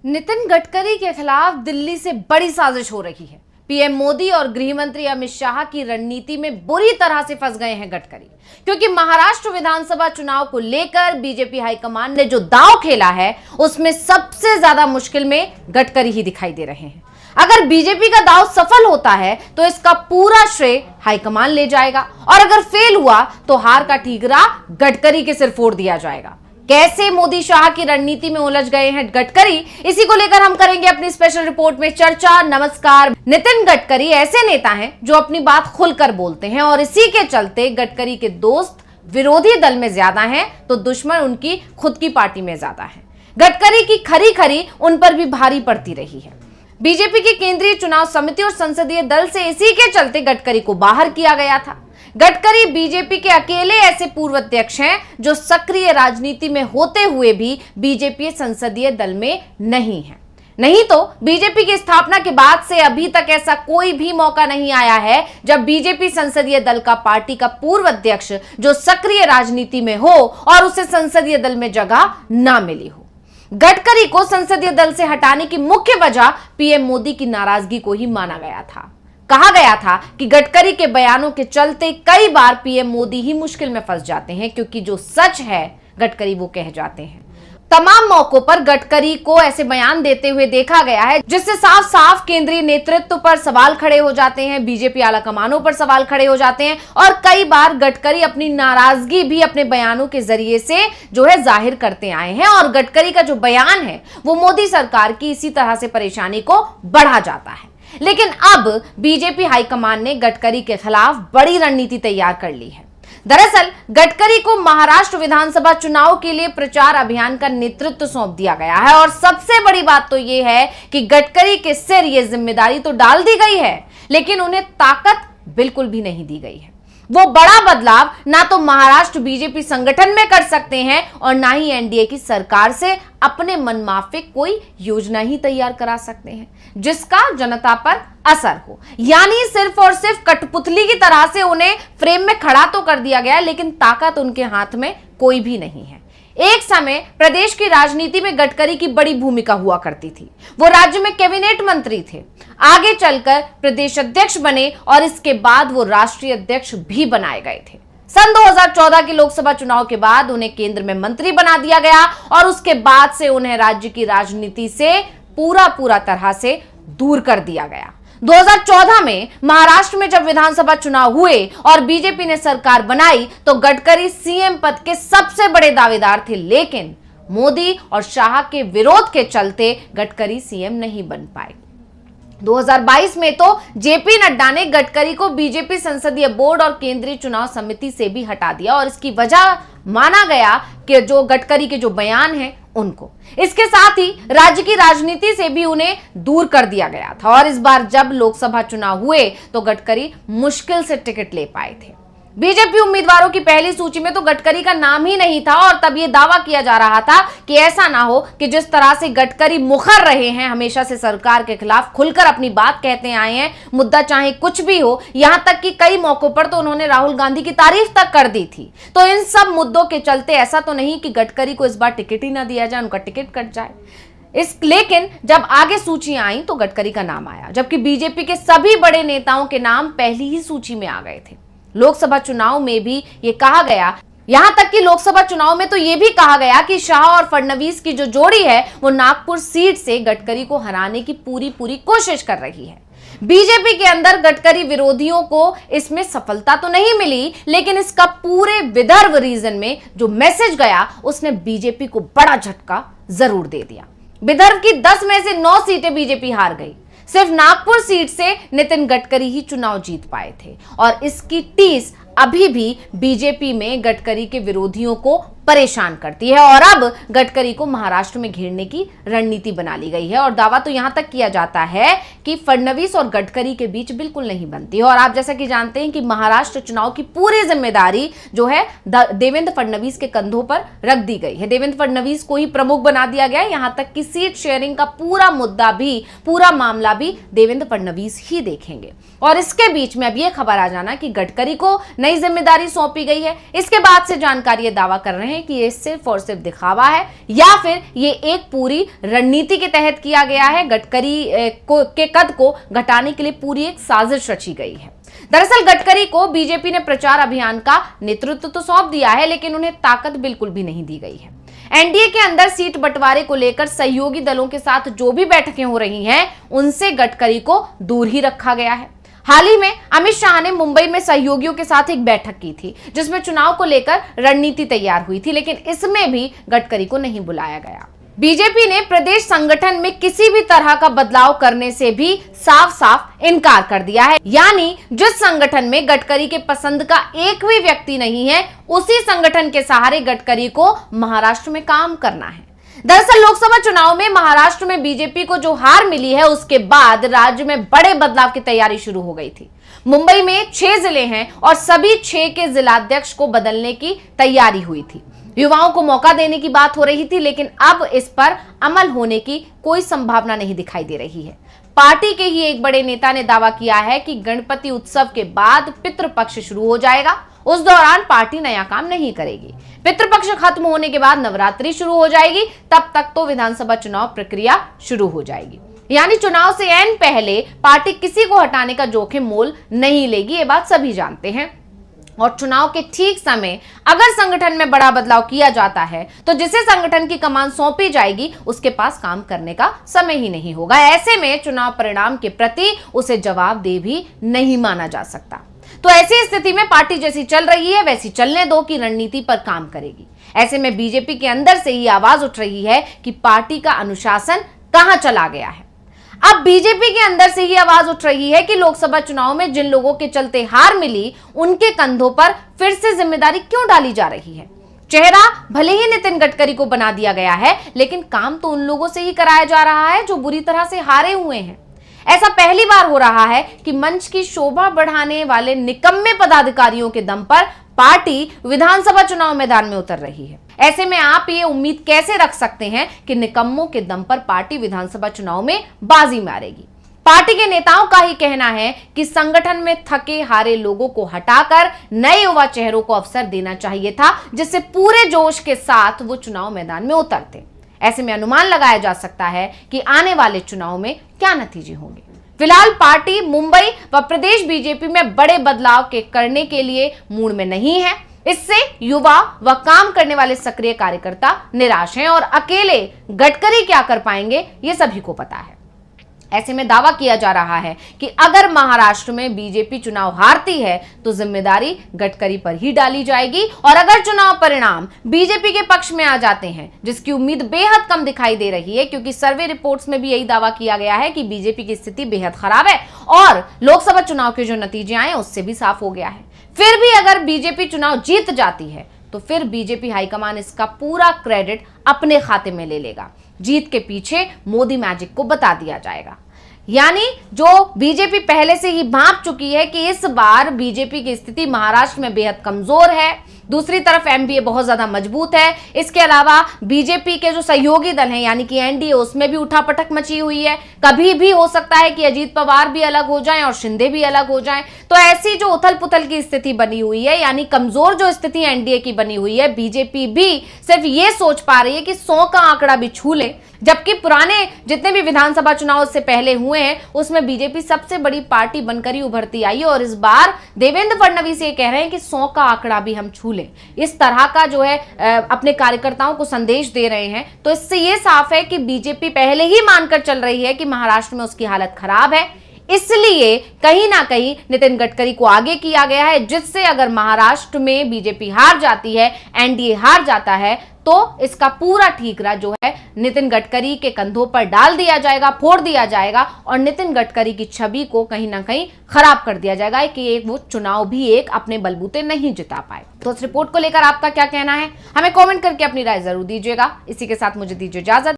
नितिन गडकरी के खिलाफ दिल्ली से बड़ी साजिश हो रही है। पीएम मोदी और गृह मंत्री अमित शाह की रणनीति में बुरी तरह से फंस गए हैं गडकरी, क्योंकि महाराष्ट्र विधानसभा चुनाव को लेकर बीजेपी हाईकमान ने जो दांव खेला है उसमें सबसे ज्यादा मुश्किल में गडकरी ही दिखाई दे रहे हैं। अगर बीजेपी का दांव सफल होता है तो इसका पूरा श्रेय हाईकमान ले जाएगा, और अगर फेल हुआ तो हार का ठीकरा गडकरी के सिर फोड़ दिया जाएगा। कैसे मोदी शाह की रणनीति में उलझ गए हैं गडकरी, इसी को लेकर हम करेंगे अपनी स्पेशल रिपोर्ट में चर्चा। नमस्कार। नितिन गडकरी ऐसे नेता हैं जो अपनी बात खुलकर बोलते हैं, और इसी के चलते गडकरी के दोस्त विरोधी दल में ज्यादा हैं तो दुश्मन उनकी खुद की पार्टी में ज्यादा हैं। गडकरी की खरी खरी उन पर भी भारी पड़ती रही है। बीजेपी की केंद्रीय चुनाव समिति और संसदीय दल से इसी के चलते गडकरी को बाहर किया गया था। गडकरी बीजेपी के अकेले ऐसे पूर्व अध्यक्ष हैं जो सक्रिय राजनीति में होते हुए भी बीजेपी संसदीय दल में नहीं है। नहीं तो बीजेपी की स्थापना के बाद से अभी तक ऐसा कोई भी मौका नहीं आया है जब बीजेपी संसदीय दल का पार्टी का पूर्व अध्यक्ष जो सक्रिय राजनीति में हो और उसे संसदीय दल में जगह ना मिली हो। गडकरी को संसदीय दल से हटाने की मुख्य वजह पीएम मोदी की नाराजगी को ही माना गया था। कहा गया था कि गडकरी के बयानों के चलते कई बार पीएम मोदी ही मुश्किल में फंस जाते हैं, क्योंकि जो सच है गडकरी वो कह जाते हैं। तमाम मौकों पर गडकरी को ऐसे बयान देते हुए देखा गया है जिससे साफ साफ केंद्रीय नेतृत्व पर सवाल खड़े हो जाते हैं, बीजेपी आला कमानों पर सवाल खड़े हो जाते हैं, और कई बार गडकरी अपनी नाराजगी भी अपने बयानों के जरिए से जो है जाहिर करते आए हैं। और गडकरी का जो बयान है वो मोदी सरकार की इसी तरह से परेशानी को बढ़ा जाता है। लेकिन अब बीजेपी हाईकमान ने गडकरी के खिलाफ बड़ी रणनीति तैयार कर ली है। दरअसल गडकरी को महाराष्ट्र विधानसभा चुनाव के लिए प्रचार अभियान का नेतृत्व सौंप दिया गया है, और सबसे बड़ी बात तो यह है कि गडकरी के सिर यह जिम्मेदारी तो डाल दी गई है, लेकिन उन्हें ताकत बिल्कुल भी नहीं दी गई है। वो बड़ा बदलाव ना तो महाराष्ट्र बीजेपी संगठन में कर सकते हैं और ना ही एनडीए की सरकार से अपने मनमाफिक कोई योजना ही तैयार करा सकते हैं जिसका जनता पर असर हो। यानी सिर्फ और सिर्फ कठपुतली की तरह से उन्हें फ्रेम में खड़ा तो कर दिया गया, लेकिन ताकत उनके हाथ में कोई भी नहीं है। एक समय प्रदेश की राजनीति में गडकरी की बड़ी भूमिका हुआ करती थी। वो राज्य में कैबिनेट मंत्री थे, आगे चलकर प्रदेश अध्यक्ष बने और इसके बाद वो राष्ट्रीय अध्यक्ष भी बनाए गए थे। सन 2014 के लोकसभा चुनाव के बाद उन्हें केंद्र में मंत्री बना दिया गया, और उसके बाद से उन्हें राज्य की राजनीति से पूरा तरह से दूर कर दिया गया। 2014 में महाराष्ट्र में जब विधानसभा चुनाव हुए और बीजेपी ने सरकार बनाई तो गडकरी सीएम पद के सबसे बड़े दावेदार थे, लेकिन मोदी और शाह के विरोध के चलते गडकरी सीएम नहीं बन पाए। 2022 में तो जेपी नड्डा ने गडकरी को बीजेपी संसदीय बोर्ड और केंद्रीय चुनाव समिति से भी हटा दिया, और इसकी वजह माना गया कि जो गडकरी के जो बयान हैं उनको, इसके साथ ही राज्य की राजनीति से भी उन्हें दूर कर दिया गया था। और इस बार जब लोकसभा चुनाव हुए तो गडकरी मुश्किल से टिकट ले पाए थे। बीजेपी उम्मीदवारों की पहली सूची में तो गडकरी का नाम ही नहीं था, और तब यह दावा किया जा रहा था कि ऐसा ना हो कि जिस तरह से गडकरी मुखर रहे हैं, हमेशा से सरकार के खिलाफ खुलकर अपनी बात कहते आए हैं, मुद्दा चाहे कुछ भी हो, यहां तक कि कई मौकों पर तो उन्होंने राहुल गांधी की तारीफ तक कर दी थी। तो इन सब मुद्दों के चलते ऐसा तो नहीं कि गडकरी को इस बार टिकट ही ना दिया जाए, उनका टिकट कट जाए। लेकिन जब आगे सूचियां आई तो गडकरी का नाम आया, जबकि बीजेपी के सभी बड़े नेताओं के नाम पहली ही सूची में आ गए थे। लोकसभा चुनाव में भी ये कहा गया, यहां तक कि लोकसभा चुनाव में तो ये भी कहा गया कि शाह और फडणवीस की जो जोड़ी है वो नागपुर सीट से गडकरी को हराने की पूरी कोशिश कर रही है। बीजेपी के अंदर गडकरी विरोधियों को इसमें सफलता तो नहीं मिली, लेकिन इसका पूरे विदर्भ रीजन में जो मैसेज गया उसने बीजेपी को बड़ा झटका जरूर दे दिया। विदर्भ की 10 में से 9 सीटें बीजेपी हार गई। सिर्फ नागपुर सीट से नितिन गडकरी ही चुनाव जीत पाए थे, और इसकी टीस अभी भी बीजेपी में गडकरी के विरोधियों को परेशान करती है। और अब गडकरी को महाराष्ट्र में घेरने की रणनीति बना ली गई है, और दावा तो यहां तक किया जाता है कि फडणवीस और गडकरी के बीच बिल्कुल नहीं बनती है। और आप जैसा कि जानते हैं कि महाराष्ट्र चुनाव की पूरी जिम्मेदारी जो है देवेंद्र फडणवीस के कंधों पर रख दी गई है। देवेंद्र फडणवीस को ही प्रमुख बना दिया गया है, यहां तक कि सीट शेयरिंग का पूरा मुद्दा भी, पूरा मामला भी देवेंद्र फडणवीस ही देखेंगे। और इसके बीच में अब यह खबर आ जाना कि गडकरी को नई जिम्मेदारी सौंपी गई है, इसके बाद से जानकारी दावा कर रहे हैं हैं कि ये सिर्फ और सिर्फ दिखावा है या फिर ये एक पूरी रणनीति के तहत किया गया है। गडकरी के कद को घटाने के लिए पूरी एक साजिश रची गई है। दरअसल गडकरी को बीजेपी ने प्रचार अभियान का नेतृत्व तो सौंप दिया है, लेकिन उन्हें ताकत बिल्कुल भी नहीं दी गई है। एनडीए के अंदर सीट बंटवारे को लेकर सहयोगी दलों के साथ जो भी बैठकें हो रही हैं, उनसे गडकरी को दूर ही रखा गया है। हाल ही में अमित शाह ने मुंबई में सहयोगियों के साथ एक बैठक की थी, जिसमें चुनाव को लेकर रणनीति तैयार हुई थी, लेकिन इसमें भी गडकरी को नहीं बुलाया गया। बीजेपी ने प्रदेश संगठन में किसी भी तरह का बदलाव करने से भी साफ साफ इनकार कर दिया है। यानी जिस संगठन में गडकरी के पसंद का एक भी व्यक्ति नहीं है, उसी संगठन के सहारे गडकरी को महाराष्ट्र में काम करना है। दरअसल लोकसभा चुनाव में महाराष्ट्र में बीजेपी को जो हार मिली है, उसके बाद राज्य में बड़े बदलाव की तैयारी शुरू हो गई थी। मुंबई में 6 जिले हैं और सभी 6 के जिलाध्यक्ष को बदलने की तैयारी हुई थी। युवाओं को मौका देने की बात हो रही थी, लेकिन अब इस पर अमल होने की कोई संभावना नहीं दिखाई दे रही है। पार्टी के ही एक बड़े नेता ने दावा किया है कि गणपति उत्सव के बाद पितृपक्ष शुरू हो जाएगा, उस दौरान पार्टी नया काम नहीं करेगी। पितृपक्ष खत्म होने के बाद नवरात्रि शुरू हो जाएगी, तब तक तो विधानसभा चुनाव प्रक्रिया शुरू हो जाएगी। यानी चुनाव से ऐन पहले पार्टी किसी को हटाने का जोखिम मोल नहीं लेगी, ये बात सभी जानते हैं। और चुनाव के ठीक समय अगर संगठन में बड़ा बदलाव किया जाता है, तो जिसे संगठन की कमान सौंपी जाएगी, उसके पास काम करने का समय ही नहीं होगा। ऐसे में चुनाव परिणाम के प्रति उसे जवाबदेह भी नहीं माना जा सकता। तो ऐसी स्थिति में पार्टी जैसी चल रही है वैसी चलने दो की रणनीति पर काम करेगी। ऐसे में बीजेपी के अंदर से ही आवाज उठ रही है कि पार्टी का अनुशासन कहां चला गया है। अब बीजेपी के अंदर से ही आवाज उठ रही है कि लोकसभा चुनाव में जिन लोगों के चलते हार मिली, उनके कंधों पर फिर से जिम्मेदारी क्यों डाली जा रही है। चेहरा भले ही नितिन गडकरी को बना दिया गया है, लेकिन काम तो उन लोगों से ही कराया जा रहा है जो बुरी तरह से हारे हुए हैं। ऐसा पहली बार हो रहा है कि मंच की शोभा बढ़ाने वाले निकम्मे पदाधिकारियों के दम पर पार्टी विधानसभा चुनाव मैदान में उतर रही है। ऐसे में आप ये उम्मीद कैसे रख सकते हैं कि निकम्मों के दम पर पार्टी विधानसभा चुनाव में बाजी मारेगी। पार्टी के नेताओं का ही कहना है कि संगठन में थके हारे लोगों को हटाकर नए युवा चेहरों को अवसर देना चाहिए था, जिससे पूरे जोश के साथ वो चुनाव मैदान में उतरते। ऐसे में अनुमान लगाया जा सकता है कि आने वाले चुनाव में क्या नतीजे होंगे। फिलहाल पार्टी मुंबई व प्रदेश बीजेपी में बड़े बदलाव करने के लिए मूड में नहीं है। इससे युवा व काम करने वाले सक्रिय कार्यकर्ता निराश हैं और अकेले गडकरी क्या कर पाएंगे, ये सभी को पता है। ऐसे में दावा किया जा रहा है कि अगर महाराष्ट्र में बीजेपी चुनाव हारती है, तो जिम्मेदारी गडकरी पर ही डाली जाएगी, और अगर चुनाव परिणाम बीजेपी के पक्ष में आ जाते हैं, जिसकी उम्मीद बेहद कम दिखाई दे रही है, क्योंकि सर्वे रिपोर्ट्स में भी यही दावा किया गया है कि बीजेपी की स्थिति बेहद खराब है और लोकसभा चुनाव के जो नतीजे आए उससे भी साफ हो गया है। फिर भी अगर बीजेपी चुनाव जीत जाती है, तो फिर बीजेपी हाईकमान इसका पूरा क्रेडिट अपने खाते में ले लेगा। जीत के पीछे मोदी मैजिक को बता दिया जाएगा। यानी जो बीजेपी पहले से ही भांप चुकी है कि इस बार बीजेपी की स्थिति महाराष्ट्र में बेहद कमजोर है, दूसरी तरफ एमबीए बहुत ज्यादा मजबूत है। इसके अलावा बीजेपी के जो सहयोगी दल हैं यानी कि एनडीए, उसमें भी उठापटक मची हुई है। कभी भी हो सकता है कि अजीत पवार भी अलग हो जाएं और शिंदे भी अलग हो जाएं। तो ऐसी जो उथल पुथल की स्थिति बनी हुई है, यानी कमजोर जो स्थिति एनडीए की बनी हुई है, बीजेपी भी सिर्फ ये सोच पा रही है कि 100 का आंकड़ा भी छू ले, जबकि पुराने जितने भी विधानसभा चुनाव से पहले हुए हैं उसमें बीजेपी सबसे बड़ी पार्टी बनकर ही उभरती आई है। और इस बार देवेंद्र फडणवीस ये कह रहे हैं कि 100 का आंकड़ा भी हम छू लें, इस तरह का जो है अपने कार्यकर्ताओं को संदेश दे रहे हैं। तो इससे ये साफ है कि बीजेपी पहले ही मानकर चल रही है कि महाराष्ट्र में उसकी हालत खराब है, इसलिए कहीं ना कहीं नितिन गडकरी को आगे किया गया है, जिससे अगर महाराष्ट्र में बीजेपी हार जाती है, एनडीए हार जाता है, तो इसका पूरा ठीकरा जो है नितिन गडकरी के कंधों पर डाल दिया जाएगा, फोड़ दिया जाएगा और नितिन गडकरी की छवि को कहीं ना कहीं खराब कर दिया जाएगा कि वो चुनाव भी एक अपने बलबूते नहीं जिता पाए। तो इस रिपोर्ट को लेकर आपका क्या कहना है, हमें कमेंट करके अपनी राय जरूर दीजिएगा। इसी के साथ मुझे दीजिए इजाजत।